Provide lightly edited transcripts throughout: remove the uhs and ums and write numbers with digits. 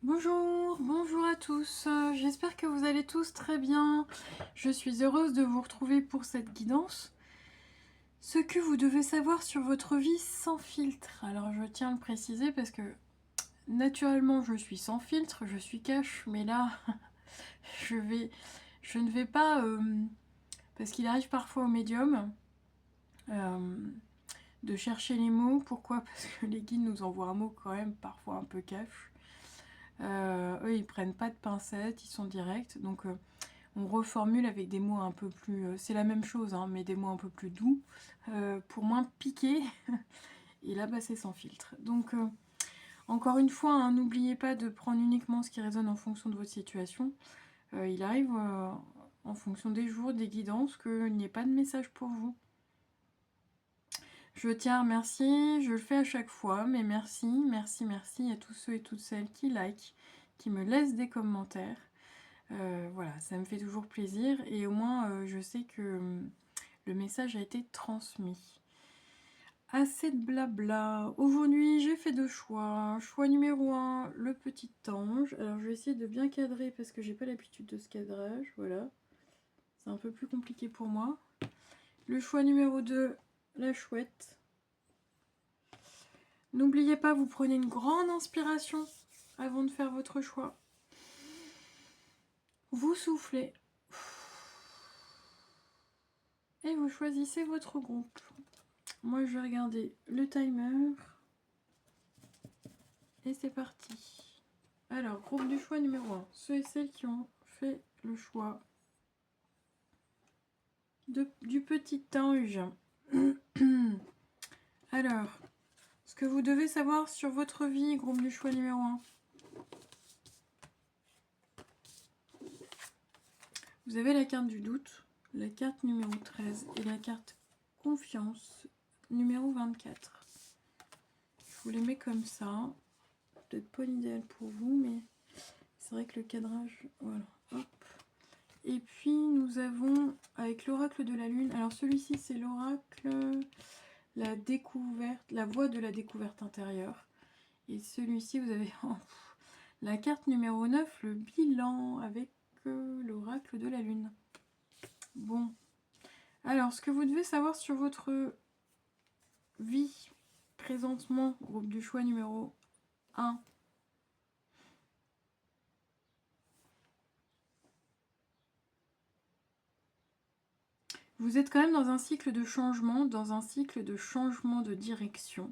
Bonjour, bonjour à tous, j'espère que vous allez tous très bien. Je suis heureuse de vous retrouver pour cette guidance. Ce que vous devez savoir sur votre vie sans filtre. Alors je tiens à le préciser parce que naturellement je suis sans filtre, je suis cash, mais là je ne vais pas, parce qu'il arrive parfois au médium, euh, de chercher les mots. Pourquoi? Parce que les guides nous envoient un mot quand même parfois un peu cash. Eux ils prennent pas de pincettes, ils sont directs, donc on reformule avec des mots un peu plus... c'est la même chose, hein, mais des mots un peu plus doux, pour moins piquer. Et là, bah, c'est sans filtre. Donc, encore une fois, hein, n'oubliez pas de prendre uniquement ce qui résonne en fonction de votre situation. Il arrive, en fonction des jours, des guidances, qu'il n'y ait pas de message pour vous. Je tiens à remercier, je le fais à chaque fois, mais merci, merci, merci à tous ceux et toutes celles qui like, qui me laissent des commentaires. Voilà, ça me fait toujours plaisir et au moins je sais que le message a été transmis. Assez de blabla. Aujourd'hui, j'ai fait deux choix. Choix numéro 1, le petit ange. Alors, je vais essayer de bien cadrer parce que j'ai pas l'habitude de ce cadrage. Voilà. C'est un peu plus compliqué pour moi. Le choix numéro 2, la chouette. N'oubliez pas, vous prenez une grande inspiration avant de faire votre choix. Vous soufflez. Et vous choisissez votre groupe. Moi, je vais regarder le timer. Et c'est parti. Alors, groupe du choix numéro 1. Ceux et celles qui ont fait le choix du petit ange. Alors, ce que vous devez savoir sur votre vie, groupe du choix numéro 1. Vous avez la carte du doute, la carte numéro 13 et la carte confiance numéro 24. Je vous les mets comme ça. Peut-être pas l'idéal pour vous, mais c'est vrai que le cadrage, voilà, hop. Et puis nous avons avec l'oracle de la lune, alors celui-ci c'est l'oracle, la découverte, la voie de la découverte intérieure. Et celui-ci vous avez la carte numéro 9, le bilan avec l'oracle de la lune. Bon, alors ce que vous devez savoir sur votre vie présentement, groupe du choix numéro 1. Vous êtes quand même dans un cycle de changement, de direction.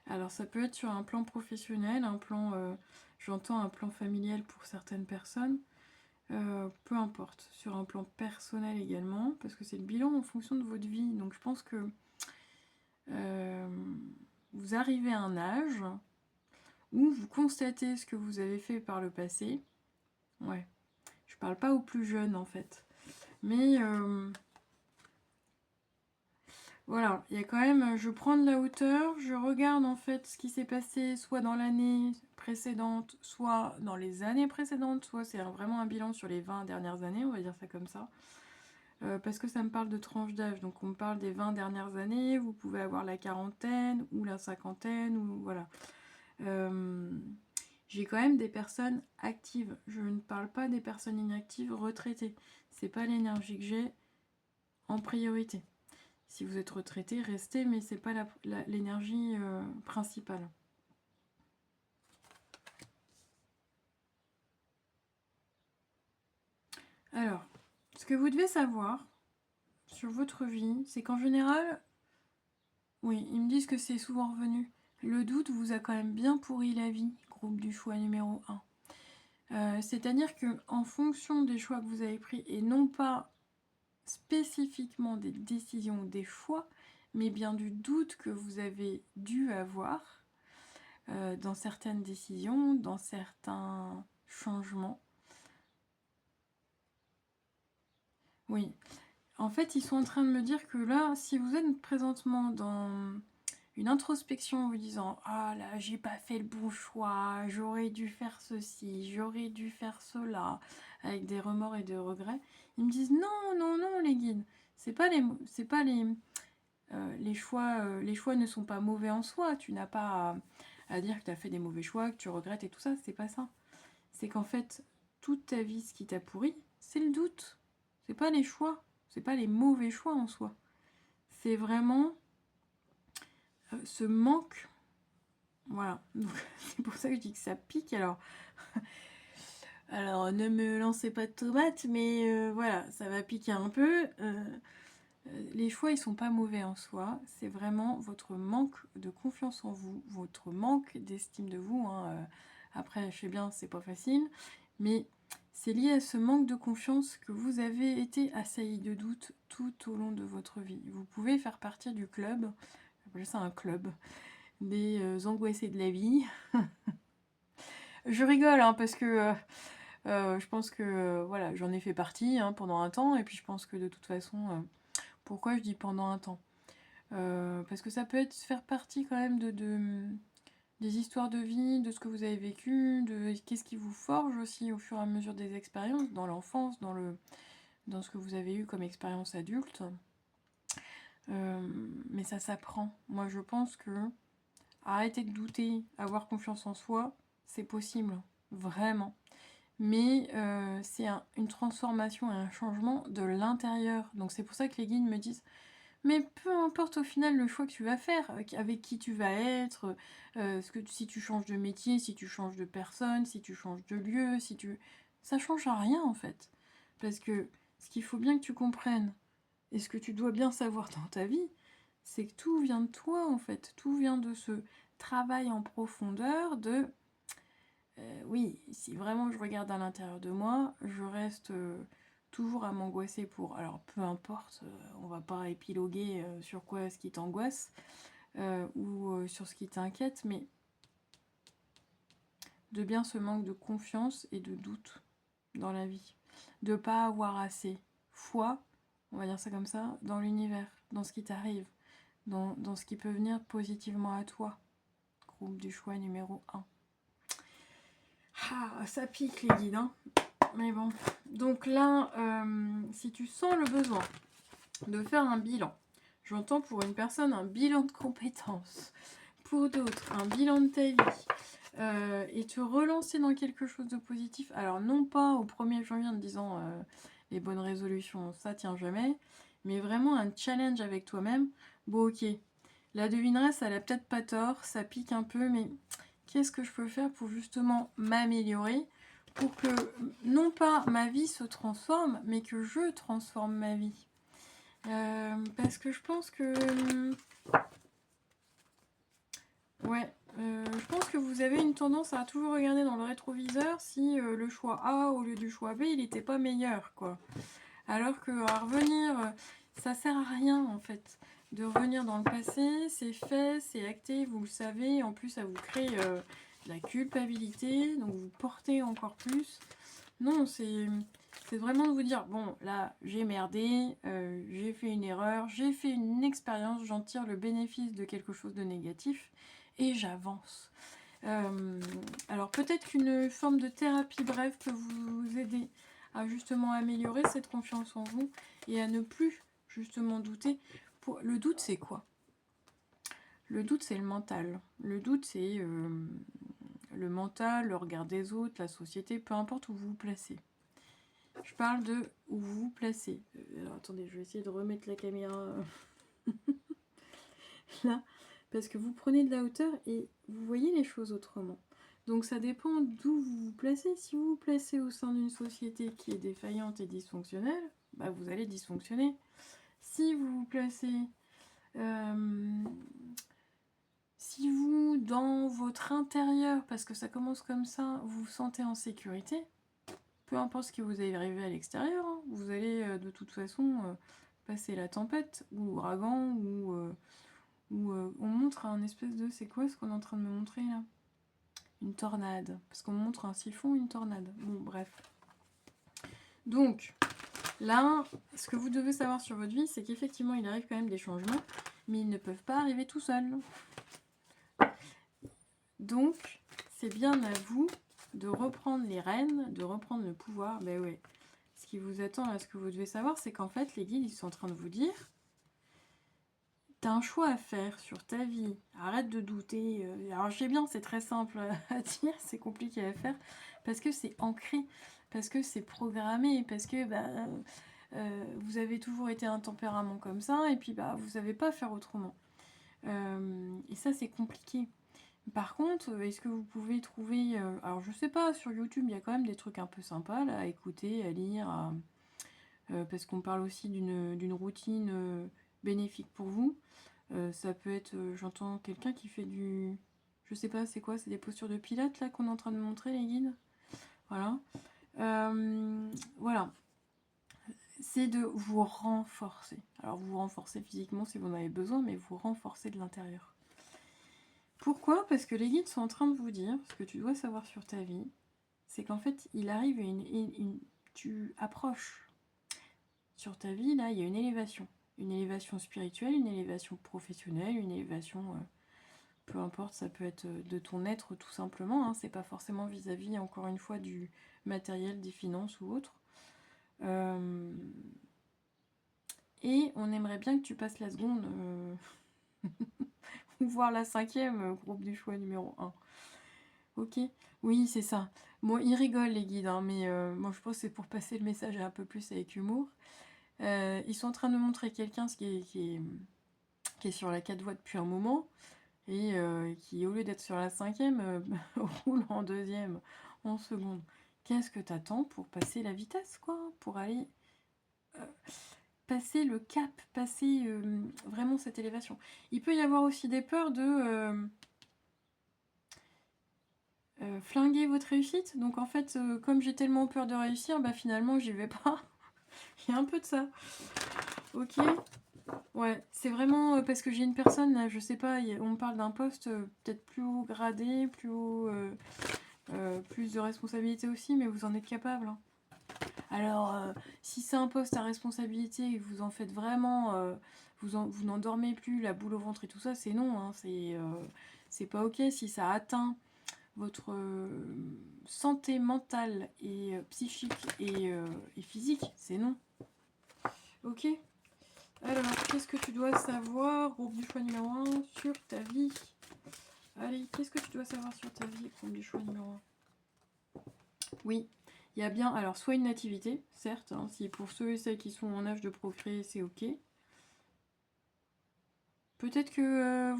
Alors ça peut être sur un plan professionnel, un plan, j'entends un plan familial pour certaines personnes, peu importe, sur un plan personnel également, parce que c'est le bilan en fonction de votre vie. Donc je pense que vous arrivez à un âge où vous constatez ce que vous avez fait par le passé. Ouais, je parle pas aux plus jeunes en fait, mais voilà, il y a quand même, je prends de la hauteur, je regarde en fait ce qui s'est passé soit dans l'année précédente, soit dans les années précédentes, soit c'est vraiment un bilan sur les 20 dernières années, on va dire ça comme ça. Parce que ça me parle de tranche d'âge, donc on me parle des 20 dernières années, vous pouvez avoir la quarantaine ou la cinquantaine, ou voilà. J'ai quand même des personnes actives, je ne parle pas des personnes inactives retraitées, c'est pas l'énergie que j'ai en priorité. Si vous êtes retraité, restez, mais c'est pas l'énergie principale. Alors, ce que vous devez savoir sur votre vie, c'est qu'en général, oui, ils me disent que c'est souvent revenu. Le doute vous a quand même bien pourri la vie, groupe du choix numéro 1. C'est-à-dire que en fonction des choix que vous avez pris, et non pas spécifiquement des décisions ou des choix, mais bien du doute que vous avez dû avoir, dans certaines décisions, dans certains changements. Oui. En fait, ils sont en train de me dire que là, si vous êtes présentement dans une introspection en vous disant « Ah là, j'ai pas fait le bon choix, j'aurais dû faire ceci, j'aurais dû faire cela », avec des remords et des regrets, ils me disent « Non, non, non, les guides, c'est pas les choix ne sont pas mauvais en soi, tu n'as pas à dire que tu as fait des mauvais choix, que tu regrettes et tout ça, c'est pas ça. c'est qu'en fait, toute ta vie, ce qui t'a pourri, c'est le doute. C'est pas les choix, c'est pas les mauvais choix en soi. C'est vraiment ce manque. Voilà, donc c'est pour ça que je dis que ça pique. Alors ne me lancez pas de tomates, mais voilà, ça va piquer un peu. Les choix, ils sont pas mauvais en soi. C'est vraiment votre manque de confiance en vous, votre manque d'estime de vous. Hein. Après, je sais bien, c'est pas facile, mais c'est lié à ce manque de confiance que vous avez été assailli de doutes tout au long de votre vie. Vous pouvez faire partie du club, j'appelle ça un club, des angoissés de la vie. Je rigole, hein, parce que je pense que voilà, j'en ai fait partie hein, pendant un temps, et puis je pense que de toute façon, pourquoi je dis pendant un temps parce que ça peut être faire partie quand même des histoires de vie, de ce que vous avez vécu, de qu'est-ce qui vous forge aussi au fur et à mesure des expériences, dans l'enfance, dans ce que vous avez eu comme expérience adulte. Mais ça s'apprend. Moi je pense que arrêter de douter, avoir confiance en soi, c'est possible, vraiment. Mais c'est une transformation et un changement de l'intérieur. Donc c'est pour ça que les guides me disent mais peu importe au final le choix que tu vas faire, avec qui tu vas être, si tu changes de métier, si tu changes de personne, si tu changes de lieu, ça change à rien en fait. Parce que ce qu'il faut bien que tu comprennes, et ce que tu dois bien savoir dans ta vie, c'est que tout vient de toi en fait. Tout vient de ce travail en profondeur de... oui, si vraiment je regarde à l'intérieur de moi, je reste... toujours à m'angoisser pour... Alors peu importe, on va pas épiloguer sur quoi ce qui t'angoisse ou sur ce qui t'inquiète, mais de bien ce manque de confiance et de doute dans la vie. De pas avoir assez foi, on va dire ça comme ça, dans l'univers, dans ce qui t'arrive, dans ce qui peut venir positivement à toi. Groupe du choix numéro 1. Ah, ça pique les guides, hein. Mais bon, donc là, si tu sens le besoin de faire un bilan, j'entends pour une personne un bilan de compétences, pour d'autres un bilan de ta vie, et te relancer dans quelque chose de positif, alors non pas au 1er janvier en te disant les bonnes résolutions, ça tient jamais, mais vraiment un challenge avec toi-même. Bon ok, la devineresse elle a peut-être pas tort, ça pique un peu, mais qu'est-ce que je peux faire pour justement m'améliorer, pour que non pas ma vie se transforme, mais que je transforme ma vie. Parce que je pense que... ouais, je pense que vous avez une tendance à toujours regarder dans le rétroviseur si le choix A au lieu du choix B, il n'était pas meilleur, quoi. Alors que à revenir, ça sert à rien, en fait. De revenir dans le passé, c'est fait, c'est acté, vous le savez. En plus, ça vous crée de la culpabilité, donc vous portez encore plus. Non, c'est vraiment de vous dire, bon, là, j'ai merdé, j'ai fait une erreur, j'ai fait une expérience, j'en tire le bénéfice de quelque chose de négatif, et j'avance. Alors, peut-être qu'une forme de thérapie brève peut vous aider à justement améliorer cette confiance en vous, et à ne plus, justement, douter. Le doute, c'est quoi? Le doute, c'est le mental. Le doute, c'est le mental, le regard des autres, la société, peu importe où vous vous placez. Je parle de où vous vous placez. Alors attendez, je vais essayer de remettre la caméra là, parce que vous prenez de la hauteur et vous voyez les choses autrement. Donc ça dépend d'où vous vous placez. Si vous vous placez au sein d'une société qui est défaillante et dysfonctionnelle, bah vous allez dysfonctionner. Si vous vous placez... si vous, dans votre intérieur, parce que ça commence comme ça, vous vous sentez en sécurité, peu importe ce qui vous est arrivé à l'extérieur, hein, vous allez de toute façon passer la tempête, ou l'ouragan, ou on montre un espèce de... C'est quoi ce qu'on est en train de me montrer là? Une tornade. Parce qu'on montre un siphon, une tornade. Bon, bref. Donc, là, ce que vous devez savoir sur votre vie, c'est qu'effectivement, il arrive quand même des changements, mais ils ne peuvent pas arriver tout seuls. Donc, c'est bien à vous de reprendre les rênes, de reprendre le pouvoir. Ben ouais. Ce qui vous attend, là, ce que vous devez savoir, c'est qu'en fait, les guides, ils sont en train de vous dire T'as un choix à faire sur ta vie. Arrête de douter. Alors je sais bien, c'est très simple à dire, c'est compliqué à faire, parce que c'est ancré, parce que c'est programmé, parce que vous avez toujours été un tempérament comme ça, et puis vous savez pas faire autrement. Et ça, c'est compliqué. Par contre, est-ce que vous pouvez trouver... alors je sais pas, sur YouTube, il y a quand même des trucs un peu sympas là, à écouter, à lire, parce qu'on parle aussi d'une routine bénéfique pour vous. Ça peut être, j'entends quelqu'un qui fait du... Je sais pas, c'est quoi? C'est des postures de pilates là qu'on est en train de montrer, les guides. Voilà. Voilà. C'est de vous renforcer. Alors vous renforcer physiquement si vous en avez besoin, mais vous renforcer de l'intérieur. Pourquoi? Parce que les guides sont en train de vous dire, ce que tu dois savoir sur ta vie, c'est qu'en fait, il arrive tu approches sur ta vie, là, il y a une élévation. Une élévation spirituelle, une élévation professionnelle, une élévation, peu importe, ça peut être de ton être tout simplement, hein, c'est pas forcément vis-à-vis, encore une fois, du matériel, des finances ou autre. Et on aimerait bien que tu passes la seconde, voire la 5e, groupe du choix numéro 1. Ok, oui, c'est ça. Bon, ils rigolent les guides, hein, mais moi je pense que c'est pour passer le message un peu plus avec humour. Ils sont en train de montrer quelqu'un qui est sur la 4 voies depuis un moment et qui, au lieu d'être sur la 5e, roule en 2e, en seconde. Qu'est-ce que t'attends pour passer la vitesse, quoi? Pour aller passer le cap, passer vraiment cette élévation. Il peut y avoir aussi des peurs de... flinguer votre réussite. Donc en fait, comme j'ai tellement peur de réussir, finalement j'y vais pas. Il y a un peu de ça. Ok. Ouais, c'est vraiment parce que j'ai une personne là, je sais pas, on me parle d'un poste peut-être plus haut gradé, plus haut, plus de responsabilité aussi, mais vous en êtes capable. Hein. Alors, si c'est un poste à responsabilité et que vous en faites vraiment, vous n'endormez plus, la boule au ventre et tout ça, c'est non. Hein, c'est pas ok si ça atteint votre santé mentale et psychique et physique, c'est non. Ok. Alors, qu'est-ce que tu dois savoir, groupe du choix numéro 1, sur ta vie? Allez, qu'est-ce que tu dois savoir sur ta vie, groupe du choix numéro 1? Oui, il y a bien, alors, soit une nativité, certes, hein, si pour ceux et celles qui sont en âge de procréer, c'est ok. Peut-être que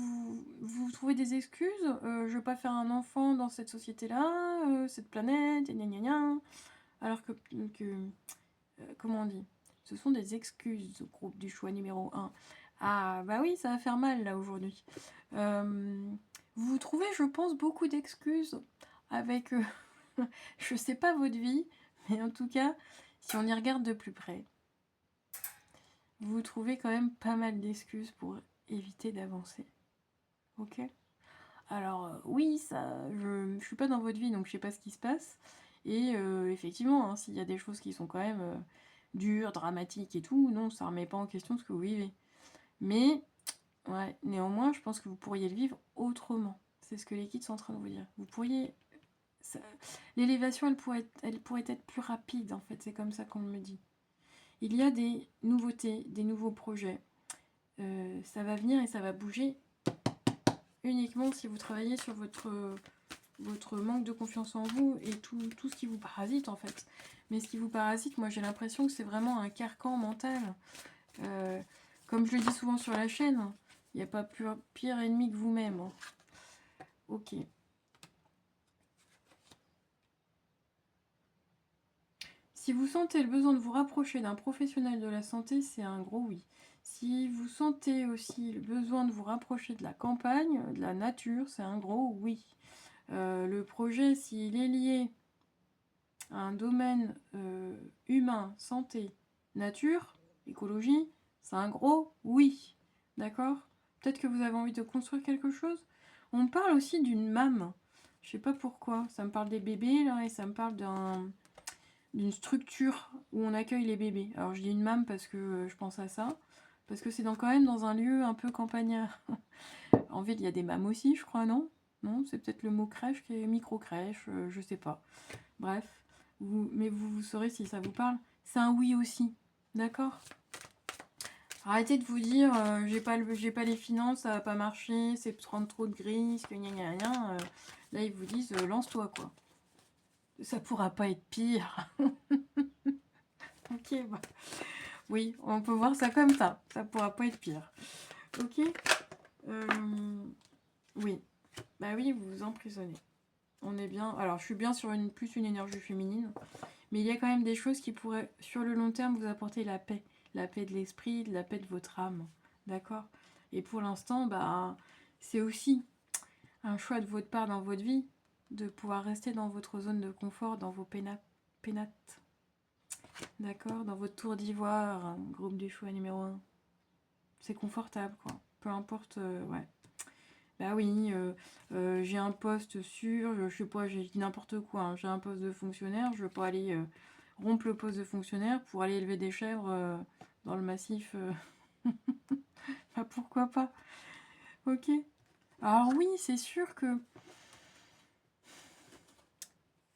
vous trouvez des excuses. Je veux pas faire un enfant dans cette société-là, cette planète, et gna gna gna. Alors que comment on dit? Ce sont des excuses, groupe du choix numéro 1. Ah, bah oui, ça va faire mal là aujourd'hui. Vous trouvez, je pense, beaucoup d'excuses avec, je sais pas votre vie, mais en tout cas, si on y regarde de plus près, vous trouvez quand même pas mal d'excuses pour éviter d'avancer. Ok? Alors, oui, ça, je suis pas dans votre vie, donc je sais pas ce qui se passe. Et effectivement, hein, s'il y a des choses qui sont quand même dures, dramatiques et tout, non, ça remet pas en question ce que vous vivez. Mais, ouais, néanmoins, je pense que vous pourriez le vivre autrement. C'est ce que les kids sont en train de vous dire. Vous pourriez... L'élévation, elle pourrait être plus rapide, en fait. C'est comme ça qu'on me dit. Il y a des nouveautés, des nouveaux projets. Ça va venir et ça va bouger uniquement si vous travaillez sur votre manque de confiance en vous et tout ce qui vous parasite en fait. Mais ce qui vous parasite, moi j'ai l'impression que c'est vraiment un carcan mental. Comme je le dis souvent sur la chaîne, il n'y a pas pire ennemi que vous-même. Hein. Ok. Si vous sentez le besoin de vous rapprocher d'un professionnel de la santé, c'est un gros oui. Si vous sentez aussi le besoin de vous rapprocher de la campagne, de la nature, c'est un gros oui. Le projet, s'il est lié à un domaine humain, santé, nature, écologie, c'est un gros oui. D'accord? Peut-être que vous avez envie de construire quelque chose. On me parle aussi d'une MAM. Je sais pas pourquoi. Ça me parle des bébés là et ça me parle d'une structure où on accueille les bébés. Alors je dis une MAM parce que je pense à ça. Parce que c'est quand même dans un lieu un peu campagnard. En ville, il y a des MAM aussi, je crois, non? Non, c'est peut-être le mot crèche qui est micro-crèche, je sais pas. Bref, mais vous saurez si ça vous parle. C'est un oui aussi, d'accord? Arrêtez de vous dire, j'ai pas les finances, ça va pas marcher, c'est prendre trop de risques, gna gna gna. Là, ils vous disent, lance-toi, quoi. Ça pourra pas être pire. Ok, bah. Oui, on peut voir ça comme ça. Ça pourra pas être pire. Ok. Oui. Bah oui, vous vous emprisonnez. On est bien. Alors, je suis bien sur plus une énergie féminine. Mais il y a quand même des choses qui pourraient, sur le long terme, vous apporter la paix. La paix de l'esprit, la paix de votre âme. D'accord? Et pour l'instant, bah, c'est aussi un choix de votre part dans votre vie de pouvoir rester dans votre zone de confort, dans vos pénates. D'accord? Dans votre tour d'ivoire, groupe du choix numéro 1. C'est confortable, quoi. Peu importe, ouais. Bah oui, j'ai un poste sûr, je sais pas, j'ai dit n'importe quoi, hein. J'ai un poste de fonctionnaire, je veux pas aller rompre le poste de fonctionnaire pour aller élever des chèvres dans le massif. Bah pourquoi pas? Ok. Alors oui, c'est sûr que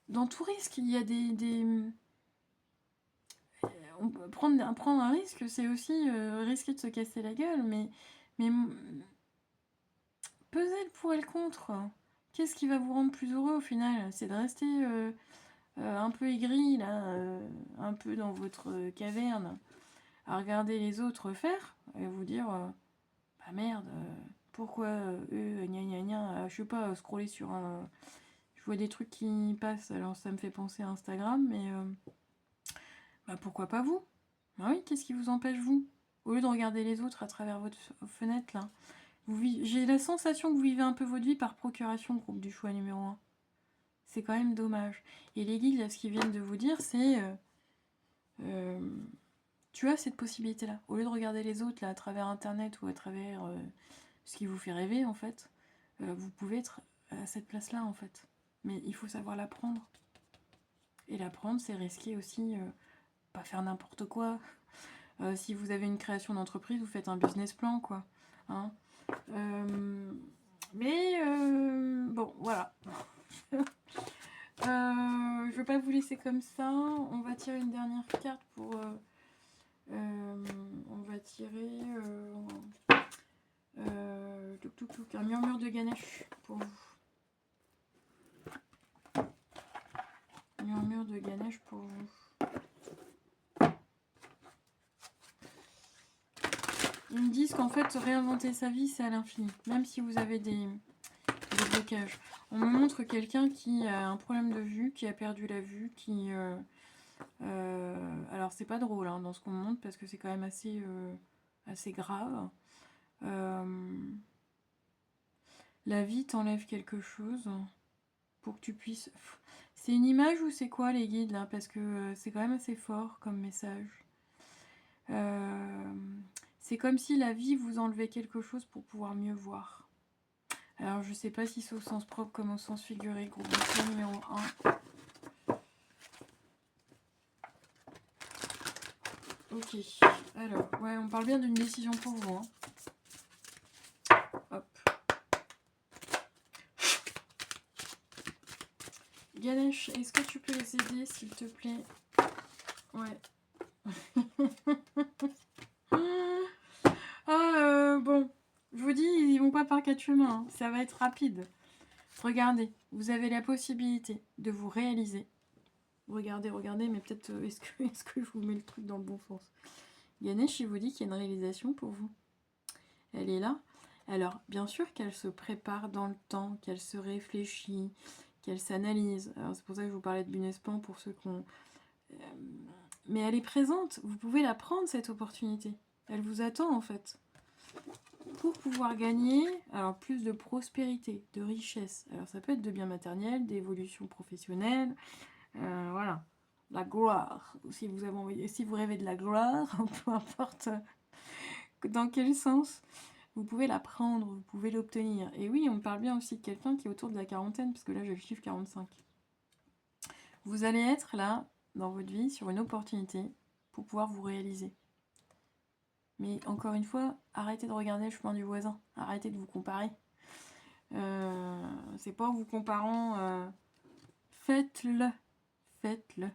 dans tout risque, il y a on peut prendre un risque, c'est aussi risquer de se casser la gueule, mais peser le pour et le contre. Qu'est-ce qui va vous rendre plus heureux au final? C'est de rester un peu aigri, là, un peu dans votre caverne, à regarder les autres faire, et vous dire, bah merde, pourquoi eux, gna gna gna, je sais pas, scroller sur un... Je vois des trucs qui passent, alors ça me fait penser à Instagram, mais bah pourquoi pas vous? Bah oui, qu'est-ce qui vous empêche vous? Au lieu de regarder les autres à travers votre fenêtre, là, j'ai la sensation que vous vivez un peu votre vie par procuration, groupe du choix numéro 1. C'est quand même dommage. Et les guides, là, ce qu'ils viennent de vous dire, c'est... tu as cette possibilité-là. Au lieu de regarder les autres là, à travers Internet ou à travers ce qui vous fait rêver, en fait, vous pouvez être à cette place-là, en fait. Mais il faut savoir la prendre. Et la prendre, c'est risquer aussi, pas faire n'importe quoi. Si vous avez une création d'entreprise, vous faites un business plan, quoi. Hein, bon, voilà. Je ne vais pas vous laisser comme ça. On va tirer une dernière carte pour... on va tirer un murmure de Ganesh pour vous. Murmure de Ganesh pour vous. Ils me disent qu'en fait, réinventer sa vie, c'est à l'infini. Même si vous avez des blocages. On me montre quelqu'un qui a un problème de vue, qui a perdu la vue, qui... alors, c'est pas drôle hein, dans ce qu'on me montre, parce que c'est quand même assez grave. La vie t'enlève quelque chose pour que tu puisses... C'est une image ou c'est quoi les guides là? Parce que c'est quand même assez fort comme message. C'est comme si la vie vous enlevait quelque chose pour pouvoir mieux voir. Alors je sais pas si c'est au sens propre comme au sens figuré. Groupe de numéro 1. Ok. Alors, ouais, on parle bien d'une décision pour vous. Hein. Hop. Ganesh, est-ce que tu peux les aider, s'il te plaît? Ouais. Bon. Je vous dis, ils vont pas par quatre chemins. Hein. Ça va être rapide. Regardez, vous avez la possibilité de vous réaliser. Regardez, mais peut-être est-ce que je vous mets le truc dans le bon sens? Ganesh, il vous dit qu'il y a une réalisation pour vous. Elle est là. Alors, bien sûr qu'elle se prépare dans le temps, qu'elle se réfléchit, qu'elle s'analyse. Alors, c'est pour ça que je vous parlais de Bunespan pour ceux qui ont... mais elle est présente. Vous pouvez la prendre, cette opportunité. Elle vous attend, en fait. Pour pouvoir gagner alors plus de prospérité, de richesse. Alors, ça peut être de biens matériels, d'évolution professionnelle. Voilà. La gloire. Si vous rêvez de la gloire, peu importe dans quel sens, vous pouvez la prendre, vous pouvez l'obtenir. Et oui, on parle bien aussi de quelqu'un qui est autour de la quarantaine, parce que là, j'ai le chiffre 45. Vous allez être là, dans votre vie, sur une opportunité pour pouvoir vous réaliser. Mais encore une fois, arrêtez de regarder le chemin du voisin. Arrêtez de vous comparer. C'est pas en vous comparant... Faites-le. Faites-le.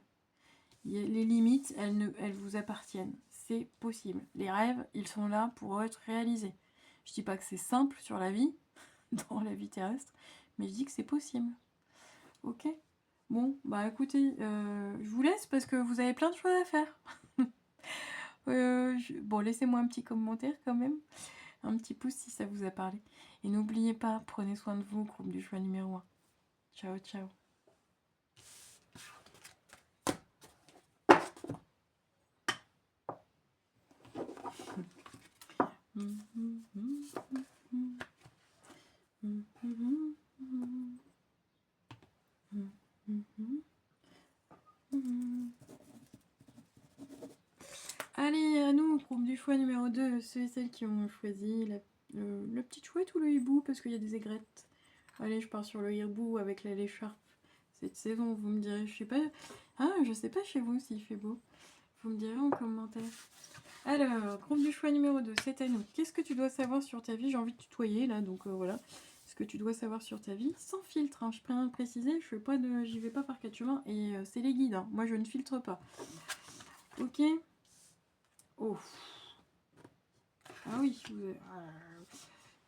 Les limites, elles vous appartiennent. c'est possible. Les rêves, ils sont là pour être réalisés. Je dis pas que c'est simple sur la vie, dans la vie terrestre, mais je dis que c'est possible. Ok? Bon, bah écoutez, je vous laisse parce que vous avez plein de choses à faire. Bon, laissez-moi un petit commentaire quand même. Un petit pouce si ça vous a parlé. Et n'oubliez pas, prenez soin de vous, groupe du choix numéro 1. Ciao, ciao. Allez, à nous, groupe du choix numéro 2, ceux et celles qui ont choisi le petit chouette ou le hibou, parce qu'il y a des aigrettes. Allez, je pars sur le hibou avec la l'écharpe. Cette saison, vous me direz, je sais pas... Ah, je sais pas chez vous s'il fait beau. Vous me direz en commentaire. Alors, groupe du choix numéro 2, c'est à nous. Qu'est-ce que tu dois savoir sur ta vie? J'ai envie de tutoyer, là, donc voilà. Ce que tu dois savoir sur ta vie, sans filtre, hein. Je préviens de préciser, j'y vais pas par quatre chemins, et c'est les guides, hein. Moi, je ne filtre pas. Ok. Oh. Ah oui.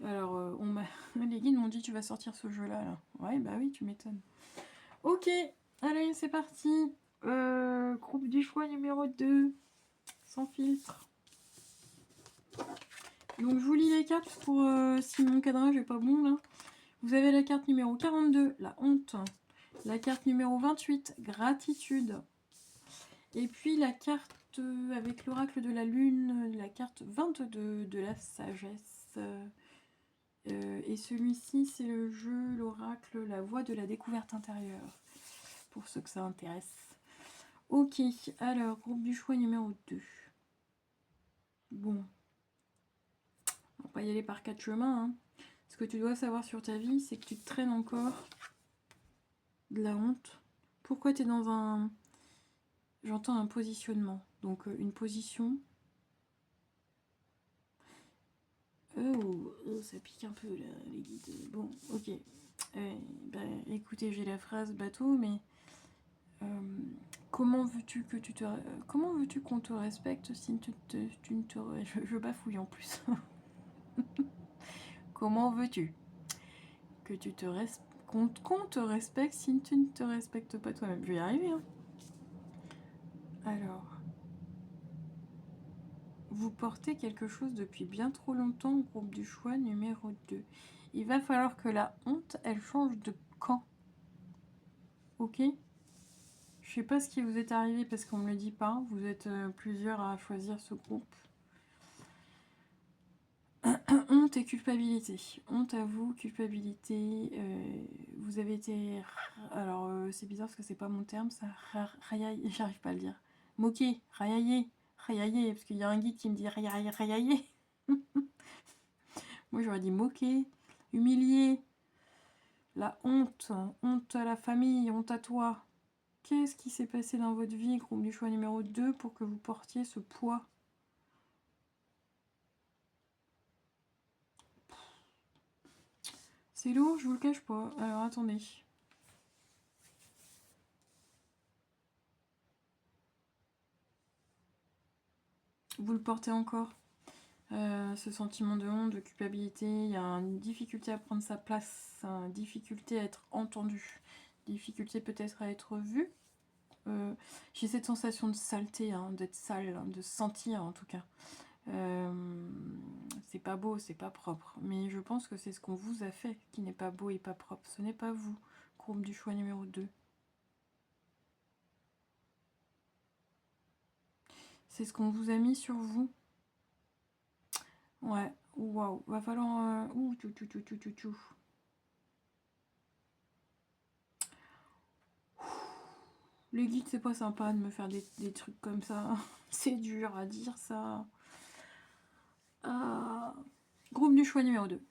Alors, les guides m'ont dit tu vas sortir ce jeu-là. Là. Ouais, bah oui, tu m'étonnes. Ok, allez, c'est parti. Groupe du choix numéro 2, sans filtre. Donc, je vous lis les cartes pour si mon cadrage est pas bon, là. Vous avez la carte numéro 42, la honte. La carte numéro 28, gratitude. Et puis la carte avec l'oracle de la lune, la carte 22 de la sagesse. Et celui-ci, c'est le jeu, l'oracle, la voie de la découverte intérieure. Pour ceux que ça intéresse. Ok, alors, groupe du choix numéro 2. Bon. On va pas y aller par quatre chemins. Hein. Ce que tu dois savoir sur ta vie, c'est que tu te traînes encore de la honte. Pourquoi tu es dans un... J'entends un positionnement. Donc, une position... Oh, ça pique un peu là, les guides. Bon, ok. Bah, écoutez, j'ai la phrase bateau, mais comment veux-tu que tu te, comment veux-tu qu'on te respecte si tu ne te, je bafouille en plus. Comment veux-tu que tu te qu'on te respecte si tu ne te respectes pas toi-même? Je vais y arriver. Hein. Alors. Vous portez quelque chose depuis bien trop longtemps au groupe du choix numéro 2. Il va falloir que la honte, elle change de camp. Ok? Je sais pas ce qui vous est arrivé parce qu'on me le dit pas. Vous êtes plusieurs à choisir ce groupe. Honte et culpabilité. Honte à vous, culpabilité. Vous avez été... Alors, c'est bizarre parce que c'est pas mon terme, ça. J'arrive pas à le dire. Moqué, raillaillé. Raillaillé, parce qu'il y a un guide qui me dit raillaillé. Moi, j'aurais dit moqué, humilié. La honte. Honte à la famille, honte à toi. Qu'est-ce qui s'est passé dans votre vie, groupe du choix numéro 2, pour que vous portiez ce poids? C'est lourd, je vous le cache pas. Alors, attendez. Vous le portez encore. Ce sentiment de honte, de culpabilité, il y a une difficulté à prendre sa place, une difficulté à être entendu, difficulté peut-être à être vu. J'ai cette sensation de saleté, hein, d'être sale, hein, de sentir en tout cas. C'est pas beau, c'est pas propre, mais je pense que c'est ce qu'on vous a fait qui n'est pas beau et pas propre. Ce n'est pas vous, groupe du choix numéro 2. C'est ce qu'on vous a mis sur vous. Ouais, waouh, va falloir... Ouh, tchou. Les guides, c'est pas sympa de me faire des trucs comme ça. C'est dur à dire ça. Ah. Groupe du choix numéro 2.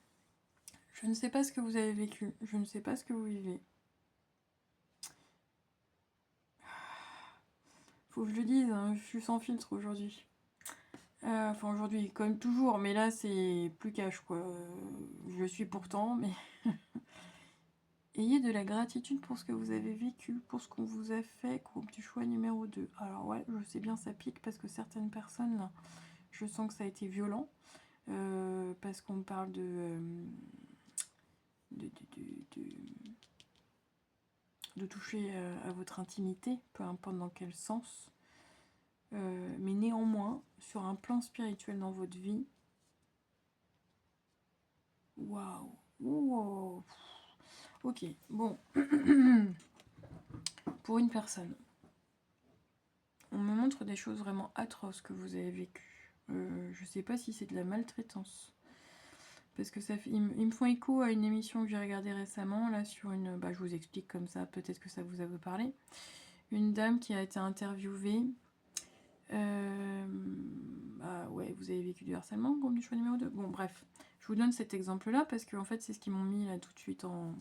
Je ne sais pas ce que vous avez vécu. Je ne sais pas ce que vous vivez. Faut que je le dise, hein, je suis sans filtre aujourd'hui. Enfin aujourd'hui, comme toujours, mais là c'est plus cash quoi. Je le suis pourtant, mais... Ayez de la gratitude pour ce que vous avez vécu, pour ce qu'on vous a fait, groupe du choix numéro 2. Alors ouais, je sais bien ça pique parce que certaines personnes, là, je sens que ça a été violent. Parce qu'on parle de toucher à votre intimité, peu importe dans quel sens. Mais néanmoins, sur un plan spirituel dans votre vie, waouh, wow. Ok, bon, pour une personne, on me montre des choses vraiment atroces que vous avez vécues. Je sais pas si c'est de la maltraitance. Parce que ça fait, ils me font écho à une émission que j'ai regardée récemment, là, sur une... Bah, je vous explique comme ça, peut-être que ça vous a parlé. Une dame qui a été interviewée. Bah ouais, vous avez vécu du harcèlement, groupe du choix numéro 2. Bon, bref, je vous donne cet exemple-là, parce que en fait, c'est ce qu'ils m'ont mis là tout de suite en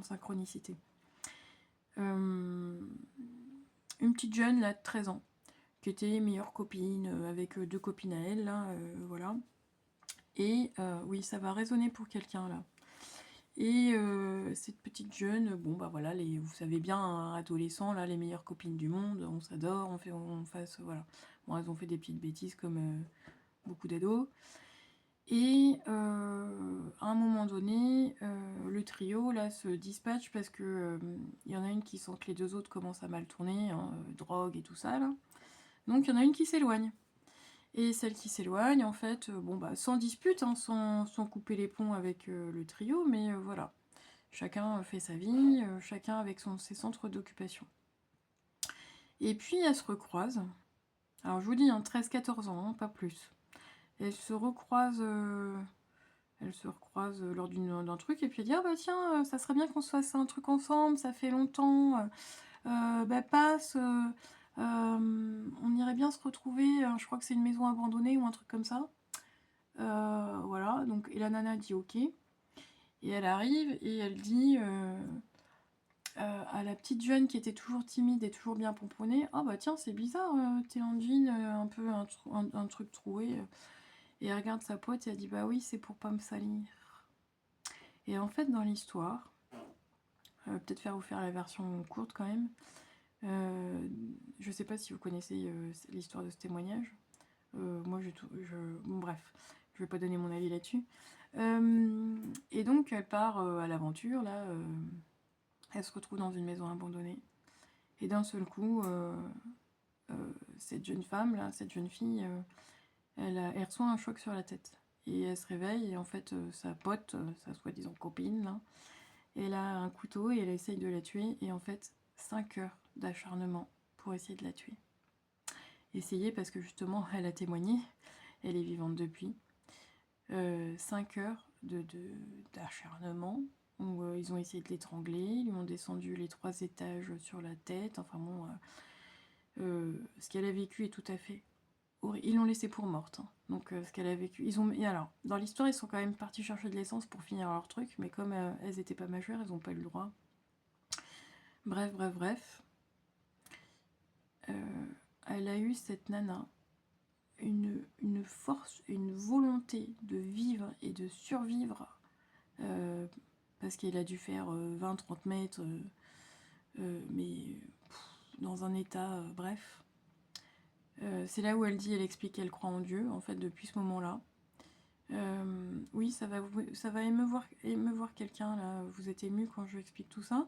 synchronicité. Une petite jeune, là, de 13 ans, qui était meilleure copine, avec 2 copines à elle, là, voilà. Et oui, ça va résonner pour quelqu'un, là. Et cette petite jeune, bon bah voilà, vous savez bien, hein, adolescents, là, les meilleures copines du monde, on s'adore, on fasse, voilà. Bon, elles ont fait des petites bêtises comme beaucoup d'ados. Et à un moment donné, le trio là se dispatche parce que y en a une qui sent que les 2 autres commencent à mal tourner, hein, drogue et tout ça là. Donc il y en a une qui s'éloigne. Et celle qui s'éloigne, en fait, bon bah sans dispute, hein, sans couper les ponts avec le trio, mais voilà. Chacun fait sa vie, chacun avec ses centres d'occupation. Et puis elles se recroisent. Alors je vous dis, hein, 13-14 ans, hein, pas plus. Elles se recroisent, lors d'un truc, et puis elles disent, ah bah tiens, ça serait bien qu'on se fasse un truc ensemble, ça fait longtemps, bah passe, on irait bien se retrouver, je crois que c'est une maison abandonnée ou un truc comme ça. Voilà, donc, et la nana dit ok, et elle arrive et elle dit à la petite jeune qui était toujours timide et toujours bien pomponnée, ah bah tiens c'est bizarre, t'es en jean, un peu un truc troué, et elle regarde sa pote et elle dit bah oui c'est pour pas me salir. Et en fait dans l'histoire, peut-être vous faire la version courte quand même, je sais pas si vous connaissez l'histoire de ce témoignage, moi bon, bref, je vais pas donner mon avis là-dessus. Et donc elle part à l'aventure là, elle se retrouve dans une maison abandonnée et d'un seul coup cette jeune femme là, cette jeune fille, elle reçoit un choc sur la tête et elle se réveille et en fait sa pote, sa soi-disant copine là, elle a un couteau et elle essaye de la tuer et en fait 5 heures d'acharnement pour essayer de la tuer. Essayer parce que justement elle a témoigné, elle est vivante depuis. 5 heures d'acharnement où ils ont essayé de l'étrangler, ils lui ont descendu les 3 étages sur la tête, enfin bon, ce qu'elle a vécu est tout à fait horrible. Ils l'ont laissée pour morte, hein. Donc ce qu'elle a vécu, et alors, dans l'histoire, ils sont quand même partis chercher de l'essence pour finir leur truc, mais comme elles étaient pas majeures, elles n'ont pas eu le droit. Bref. Elle a eu, cette nana, une force, une volonté de vivre et de survivre, parce qu'elle a dû faire 20-30 mètres, mais dans un état, bref. C'est là où elle explique qu'elle croit en Dieu, en fait, depuis ce moment-là. Oui, ça va émeuvoir quelqu'un, là. Vous êtes ému quand je explique tout ça.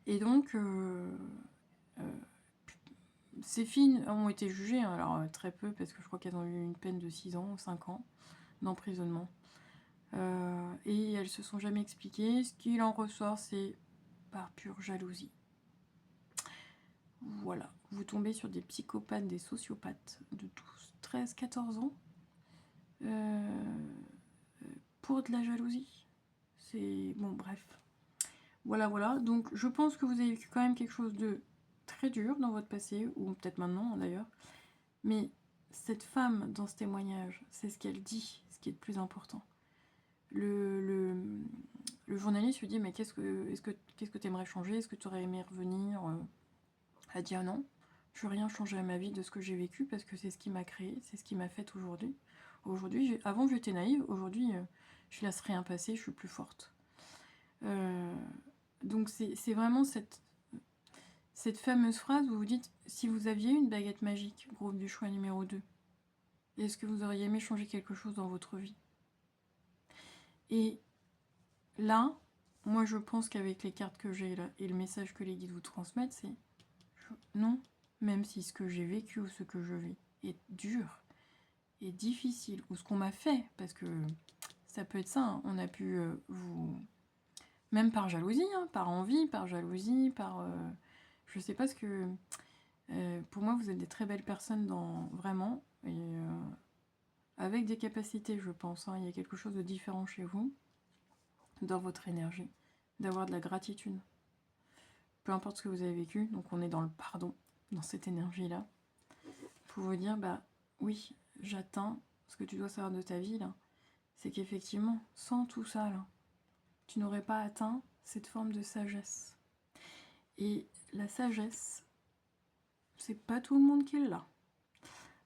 Et donc, ces filles ont été jugées, hein, alors très peu, parce que je crois qu'elles ont eu une peine de 6 ans ou 5 ans d'emprisonnement. Et elles se sont jamais expliquées. Ce qu'il en ressort, c'est par pure jalousie. Voilà, vous tombez sur des psychopathes, des sociopathes de 12, 13, 14 ans pour de la jalousie. C'est... Bon, bref. Voilà. Donc, je pense que vous avez vécu quand même quelque chose de très dur dans votre passé, ou peut-être maintenant d'ailleurs. Mais cette femme, dans ce témoignage, c'est ce qu'elle dit, ce qui est le plus important. Le journaliste lui dit, mais qu'est-ce que tu aimerais changer? Est-ce que tu aurais aimé revenir? Elle a dit, ah non, je veux rien changer à ma vie de ce que j'ai vécu, parce que c'est ce qui m'a créé, c'est ce qui m'a fait aujourd'hui. Avant j'étais naïve, aujourd'hui je laisse rien passer, je suis plus forte. Donc c'est vraiment cette fameuse phrase où vous dites, si vous aviez une baguette magique, groupe du choix numéro 2, est-ce que vous auriez aimé changer quelque chose dans votre vie? Et là, moi je pense qu'avec les cartes que j'ai là et le message que les guides vous transmettent, c'est non, même si ce que j'ai vécu ou ce que je vis est dur et difficile, ou ce qu'on m'a fait, parce que ça peut être ça, hein, on a pu vous... Même par jalousie, hein, par envie, par jalousie, par... je sais pas ce que... pour moi, vous êtes des très belles personnes vraiment, et avec des capacités, je pense, hein, il y a quelque chose de différent chez vous, dans votre énergie, d'avoir de la gratitude. Peu importe ce que vous avez vécu, donc on est dans le pardon, dans cette énergie-là, pour vous dire, bah oui, j'atteins ce que tu dois savoir de ta vie, là, c'est qu'effectivement, sans tout ça, là, tu n'aurais pas atteint cette forme de sagesse. Et la sagesse, c'est pas tout le monde qui l'a.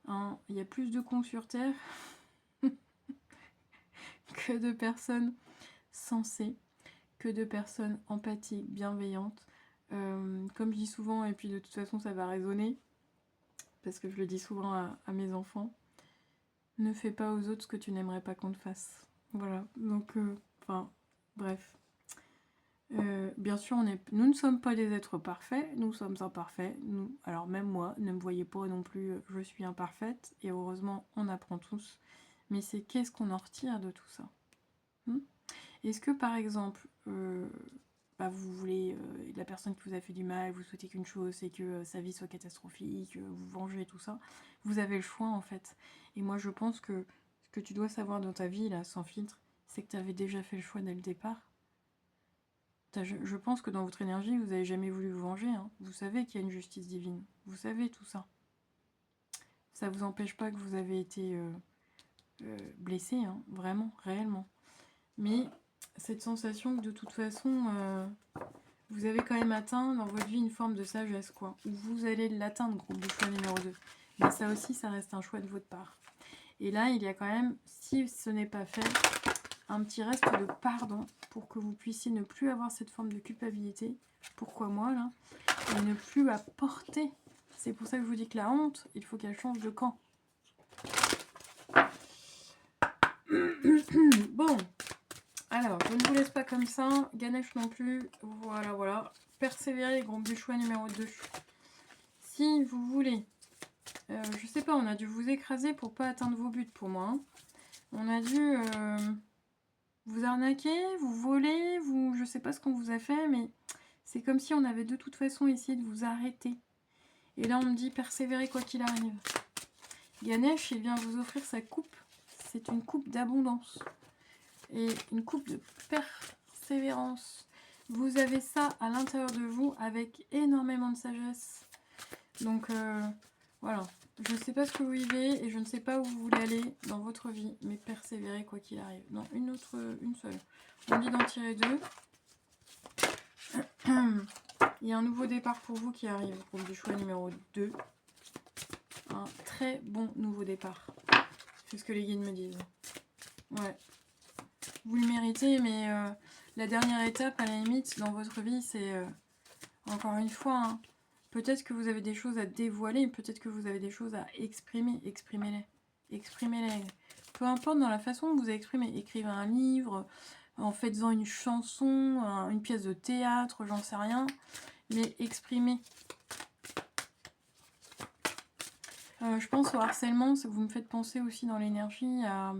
Hein, il y a plus de cons sur Terre que de personnes sensées, que de personnes empathiques, bienveillantes. Comme je dis souvent, et puis de toute façon ça va résonner, parce que je le dis souvent à mes enfants, ne fais pas aux autres ce que tu n'aimerais pas qu'on te fasse. Voilà, donc, enfin, bref. Bien sûr, nous ne sommes pas des êtres parfaits, nous sommes imparfaits. Alors même moi, ne me voyez pas non plus, je suis imparfaite, et heureusement, on apprend tous. Mais c'est qu'est-ce qu'on en retire de tout ça? Est-ce que par exemple, vous voulez, la personne qui vous a fait du mal, vous souhaitez qu'une chose, c'est que sa vie soit catastrophique, vous vengez, tout ça, vous avez le choix en fait. Et moi je pense que ce que tu dois savoir dans ta vie, là, sans filtre, c'est que tu avais déjà fait le choix dès le départ. Je pense que dans votre énergie, vous n'avez jamais voulu vous venger. Hein. Vous savez qu'il y a une justice divine. Vous savez tout ça. Ça ne vous empêche pas que vous avez été blessé, hein, vraiment, réellement. Mais cette sensation que de toute façon, vous avez quand même atteint dans votre vie une forme de sagesse, quoi. Ou vous allez l'atteindre, groupe du choix numéro 2. Mais ça aussi, ça reste un choix de votre part. Et là, il y a quand même, si ce n'est pas fait, un petit reste de pardon pour que vous puissiez ne plus avoir cette forme de culpabilité. Pourquoi moi, là? Et ne plus la porter. C'est pour ça que je vous dis que la honte, il faut qu'elle change de camp. Bon. Alors, je ne vous laisse pas comme ça. Ganesh non plus. Voilà, voilà. Persévérer, groupe du choix numéro 2. Si vous voulez, je sais pas, on a dû vous écraser pour pas atteindre vos buts pour moi. Hein. On a dû vous arnaquer, vous voler, je sais pas ce qu'on vous a fait, mais c'est comme si on avait de toute façon essayé de vous arrêter. Et là, on me dit persévérer quoi qu'il arrive. Ganesh, il vient vous offrir sa coupe. C'est une coupe d'abondance. Et une coupe de persévérance. Vous avez ça à l'intérieur de vous avec énormément de sagesse. Donc, voilà. Je ne sais pas ce que vous vivez et je ne sais pas où vous voulez aller dans votre vie, mais persévérez quoi qu'il arrive. Non, une seule. On dit d'en tirer 2. Il y a un nouveau départ pour vous qui arrive, groupe du choix numéro 2. Un très bon nouveau départ. C'est ce que les guides me disent. Ouais. Vous le méritez, mais la dernière étape, à la limite, dans votre vie, c'est, encore une fois, hein, peut-être que vous avez des choses à dévoiler, peut-être que vous avez des choses à exprimer. Exprimez-les. Exprimez-les. Peu importe dans la façon que vous exprimez. Écrivez un livre, en faites-en une chanson, une pièce de théâtre, j'en sais rien. Mais exprimez. Je pense au harcèlement, vous me faites penser aussi dans l'énergie à...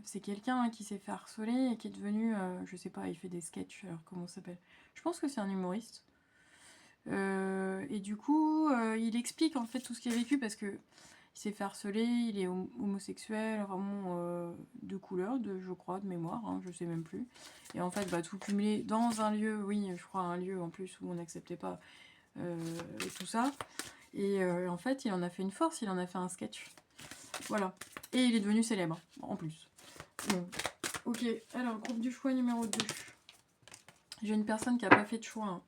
c'est quelqu'un qui s'est fait harceler et qui est devenu, je sais pas, il fait des sketchs, alors comment ça s'appelle? Je pense que c'est un humoriste. Et du coup, il explique en fait tout ce qu'il a vécu parce que il s'est fait harceler, il est homosexuel, vraiment de couleur, je crois, de mémoire, hein, je sais même plus. Et en fait, tout cumulé dans un lieu, oui, je crois un lieu en plus où on n'acceptait pas tout ça. Et en fait, il en a fait une force, il en a fait un sketch. Voilà. Et il est devenu célèbre, en plus. Bon. Ok, alors, groupe du choix numéro 2. J'ai une personne qui n'a pas fait de choix. Hein.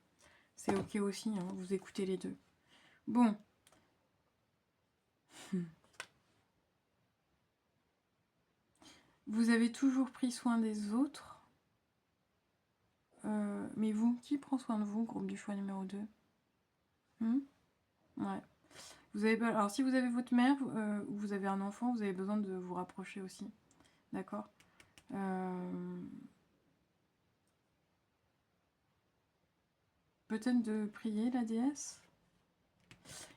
C'est ok aussi, hein, vous écoutez les deux. Bon. Vous avez toujours pris soin des autres. Mais vous, qui prend soin de vous, groupe du choix numéro 2? Ouais. Vous avez, alors si vous avez votre mère ou vous avez un enfant, vous avez besoin de vous rapprocher aussi. D'accord. Peut-être de prier la déesse.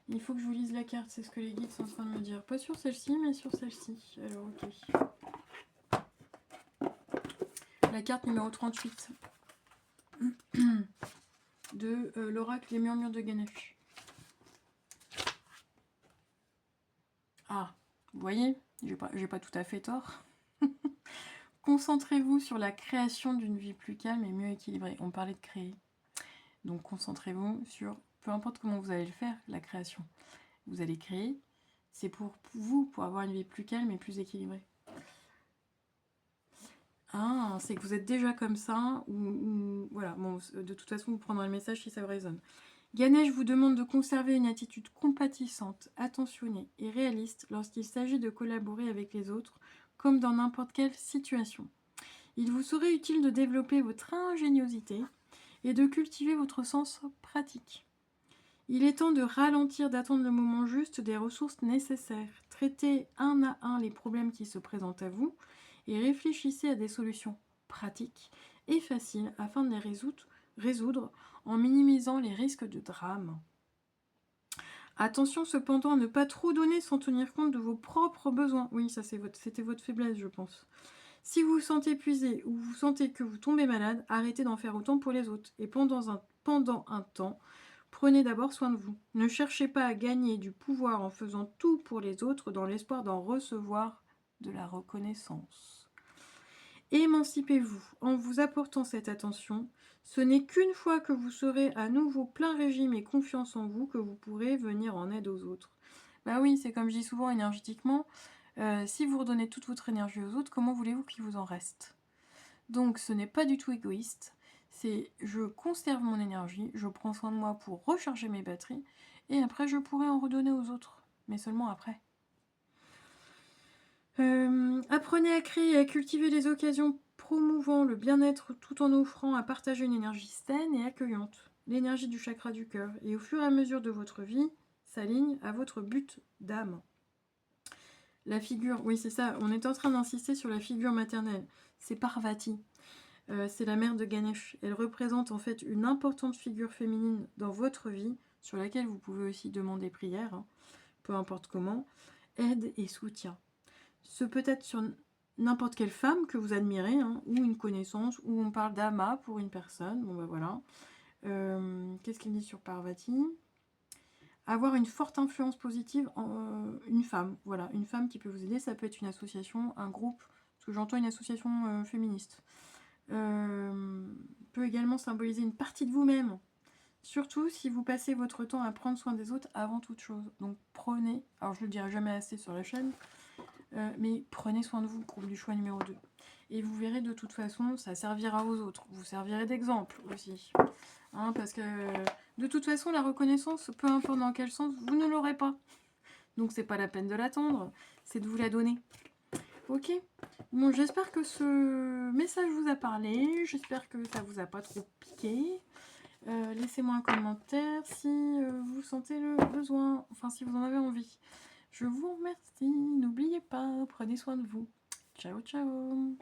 Il faut que je vous lise la carte, c'est ce que les guides sont en train de me dire. Pas sur celle-ci, mais sur celle-ci. Alors, ok. La carte numéro 38 de l'oracle Les Murmures de Ganesh. Ah, vous voyez, j'ai pas tout à fait tort. Concentrez-vous sur la création d'une vie plus calme et mieux équilibrée. On parlait de créer. Donc concentrez-vous sur, peu importe comment vous allez le faire, la création. Vous allez créer, c'est pour vous, pour avoir une vie plus calme et plus équilibrée. Ah, c'est que vous êtes déjà comme ça, ou voilà, bon, de toute façon, vous prendrez le message si ça vous résonne. Ganesh vous demande de conserver une attitude compatissante, attentionnée et réaliste lorsqu'il s'agit de collaborer avec les autres, comme dans n'importe quelle situation. Il vous serait utile de développer votre ingéniosité et de cultiver votre sens pratique. Il est temps de ralentir, d'attendre le moment juste des ressources nécessaires. Traitez un à un les problèmes qui se présentent à vous et réfléchissez à des solutions pratiques et faciles afin de les résoudre en minimisant les risques de drame. Attention cependant à ne pas trop donner sans tenir compte de vos propres besoins. Oui, ça c'était votre faiblesse, je pense. Si vous vous sentez épuisé ou vous sentez que vous tombez malade, arrêtez d'en faire autant pour les autres. Et pendant un temps, prenez d'abord soin de vous. Ne cherchez pas à gagner du pouvoir en faisant tout pour les autres dans l'espoir d'en recevoir de la reconnaissance. Émancipez-vous en vous apportant cette attention. Ce n'est qu'une fois que vous serez à nouveau plein régime et confiance en vous que vous pourrez venir en aide aux autres. Bah oui, c'est comme je dis souvent énergétiquement, si vous redonnez toute votre énergie aux autres, comment voulez-vous qu'il vous en reste? Donc ce n'est pas du tout égoïste, c'est je conserve mon énergie, je prends soin de moi pour recharger mes batteries, et après je pourrai en redonner aux autres, mais seulement après. Apprenez à créer et à cultiver les occasions promouvant le bien-être tout en offrant à partager une énergie saine et accueillante, l'énergie du chakra du cœur, et au fur et à mesure de votre vie, s'aligne à votre but d'âme. La figure, oui c'est ça, on est en train d'insister sur la figure maternelle, c'est Parvati. C'est la mère de Ganesh. Elle représente en fait une importante figure féminine dans votre vie, sur laquelle vous pouvez aussi demander prière, hein, peu importe comment, aide et soutien. Ce peut être sur n'importe quelle femme que vous admirez, hein, ou une connaissance, ou on parle d'Ama pour une personne, bon ben voilà. Qu'est-ce qu'il dit sur Parvati? Avoir une forte influence positive en une femme, voilà, une femme qui peut vous aider, ça peut être une association, un groupe, parce que j'entends une association féministe. Peut également symboliser une partie de vous-même. Surtout si vous passez votre temps à prendre soin des autres avant toute chose. Donc prenez, alors je le dirai jamais assez sur la chaîne, mais prenez soin de vous, groupe du choix numéro 2. Et vous verrez de toute façon, ça servira aux autres. Vous servirez d'exemple aussi. Hein, parce que de toute façon, la reconnaissance, peu importe dans quel sens, vous ne l'aurez pas. Donc c'est pas la peine de l'attendre, c'est de vous la donner. Ok, bon, j'espère que ce message vous a parlé, j'espère que ça vous a pas trop piqué. Laissez-moi un commentaire si vous sentez le besoin, enfin si vous en avez envie. Je vous remercie, n'oubliez pas, prenez soin de vous. Ciao, ciao.